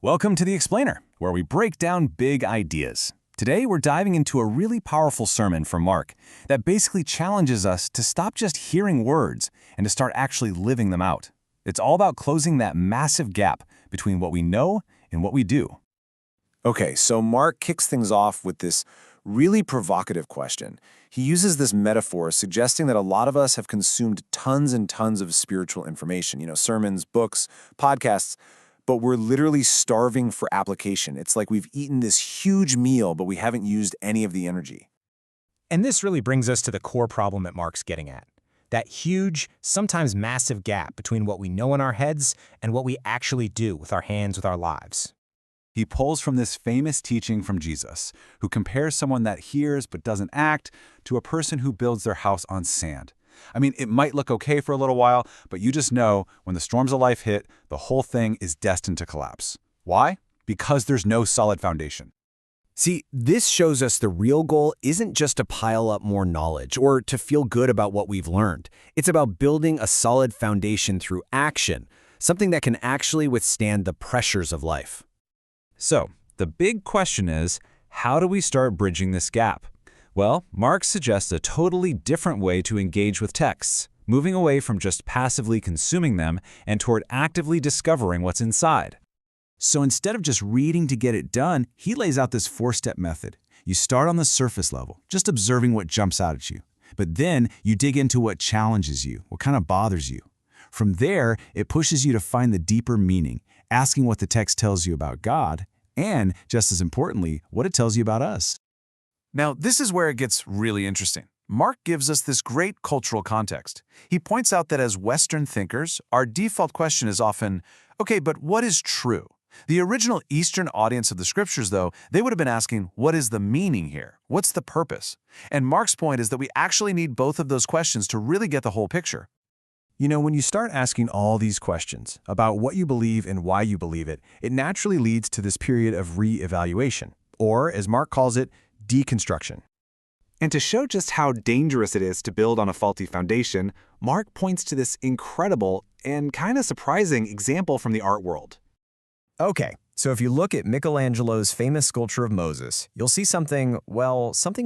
Welcome to The Explainer, where we break down big ideas. Today, we're diving into a really powerful sermon from Mark that basically challenges us to stop just hearing words and to start actually living them out. It's all about closing that massive gap between what we know and what we do. Okay, so Mark kicks things off with this really provocative question. He uses this metaphor suggesting that a lot of us have consumed tons and tons of spiritual information, sermons, books, podcasts, but we're literally starving for application. It's like we've eaten this huge meal, but we haven't used any of the energy. And this really brings us to the core problem that Mark's getting at. That huge, sometimes massive gap between what we know in our heads and what we actually do with our hands, with our lives. He pulls from this famous teaching from Jesus, who compares someone that hears but doesn't act to a person who builds their house on sand. I mean, it might look okay for a little while, but you just know when the storms of life hit, the whole thing is destined to collapse. Why? Because there's no solid foundation. See, this shows us the real goal isn't just to pile up more knowledge or to feel good about what we've learned. It's about building a solid foundation through action, something that can actually withstand the pressures of life. So, the big question is, how do we start bridging this gap? Well, Mark suggests a totally different way to engage with texts, moving away from just passively consuming them and toward actively discovering what's inside. So instead of just reading to get it done, he lays out this four-step method. You start on the surface level, just observing what jumps out at you. But then you dig into what challenges you, what kind of bothers you. From there, it pushes you to find the deeper meaning, asking what the text tells you about God, and, just as importantly, what it tells you about us. Now, this is where it gets really interesting. Mark gives us this great cultural context. He points out that as Western thinkers, our default question is often, okay, but what is true? The original Eastern audience of the scriptures, though, they would have been asking, what is the meaning here? What's the purpose? And Mark's point is that we actually need both of those questions to really get the whole picture. When you start asking all these questions about what you believe and why you believe it, it naturally leads to this period of re-evaluation, or, as Mark calls it, deconstruction. And to show just how dangerous it is to build on a faulty foundation, Mark points to this incredible and kind of surprising example from the art world. Okay, so if you look at Michelangelo's famous sculpture of Moses, you'll see something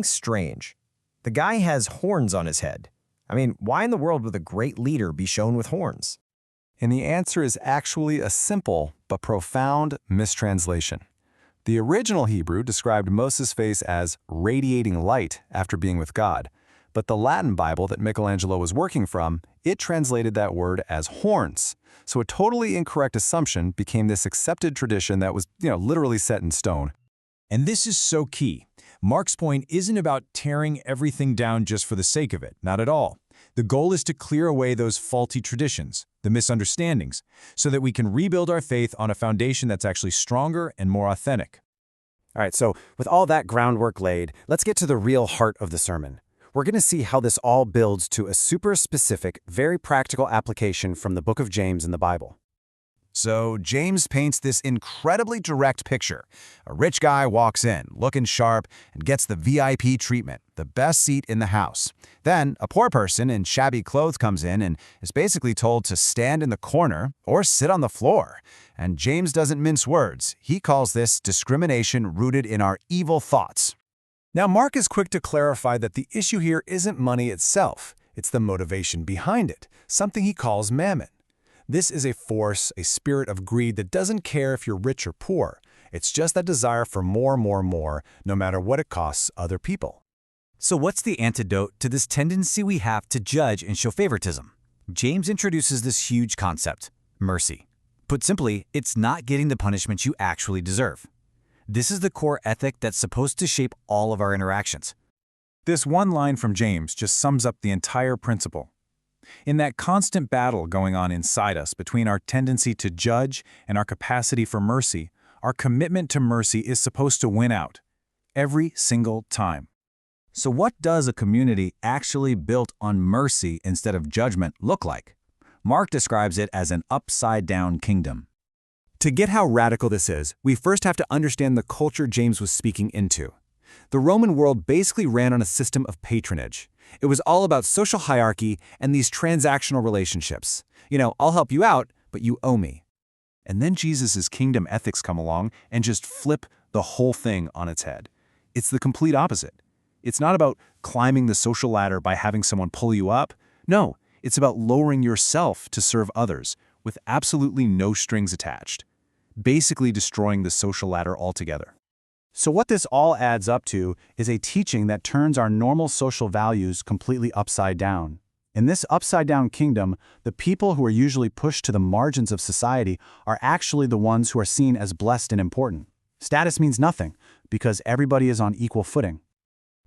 strange. The guy has horns on his head. I mean, why in the world would a great leader be shown with horns? And the answer is actually a simple but profound mistranslation. The original Hebrew described Moses' face as radiating light after being with God, but the Latin Bible that Michelangelo was working from, it translated that word as horns. So a totally incorrect assumption became this accepted tradition that was, literally set in stone. And this is so key. Mark's point isn't about tearing everything down just for the sake of it, not at all. The goal is to clear away those faulty traditions, the misunderstandings, so that we can rebuild our faith on a foundation that's actually stronger and more authentic. All right, so with all that groundwork laid, let's get to the real heart of the sermon. We're going to see how this all builds to a super specific, very practical application from the book of James in the Bible. So James paints this incredibly direct picture. A rich guy walks in, looking sharp, and gets the VIP treatment, the best seat in the house. Then a poor person in shabby clothes comes in and is basically told to stand in the corner or sit on the floor. And James doesn't mince words. He calls this discrimination rooted in our evil thoughts. Now, Mark is quick to clarify that the issue here isn't money itself. It's the motivation behind it, something he calls mammon. This is a force, a spirit of greed that doesn't care if you're rich or poor. It's just that desire for more, no matter what it costs other people. So what's the antidote to this tendency we have to judge and show favoritism? James introduces this huge concept, mercy. Put simply, it's not getting the punishment you actually deserve. This is the core ethic that's supposed to shape all of our interactions. This one line from James just sums up the entire principle. In that constant battle going on inside us between our tendency to judge and our capacity for mercy, our commitment to mercy is supposed to win out, every single time. So what does a community actually built on mercy instead of judgment look like? Mark describes it as an upside-down kingdom. To get how radical this is, we first have to understand the culture James was speaking into. The Roman world basically ran on a system of patronage. It was all about social hierarchy and these transactional relationships. I'll help you out, but you owe me. And then Jesus' kingdom ethics come along and just flip the whole thing on its head. It's the complete opposite. It's not about climbing the social ladder by having someone pull you up. No, it's about lowering yourself to serve others with absolutely no strings attached, basically destroying the social ladder altogether. So what this all adds up to is a teaching that turns our normal social values completely upside down. In this upside-down kingdom, the people who are usually pushed to the margins of society are actually the ones who are seen as blessed and important. Status means nothing, because everybody is on equal footing.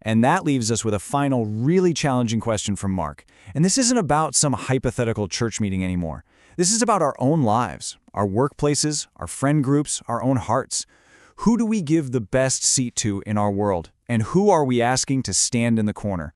And that leaves us with a final, really challenging question from Mark. And this isn't about some hypothetical church meeting anymore. This is about our own lives, our workplaces, our friend groups, our own hearts. Who do we give the best seat to in our world? And who are we asking to stand in the corner?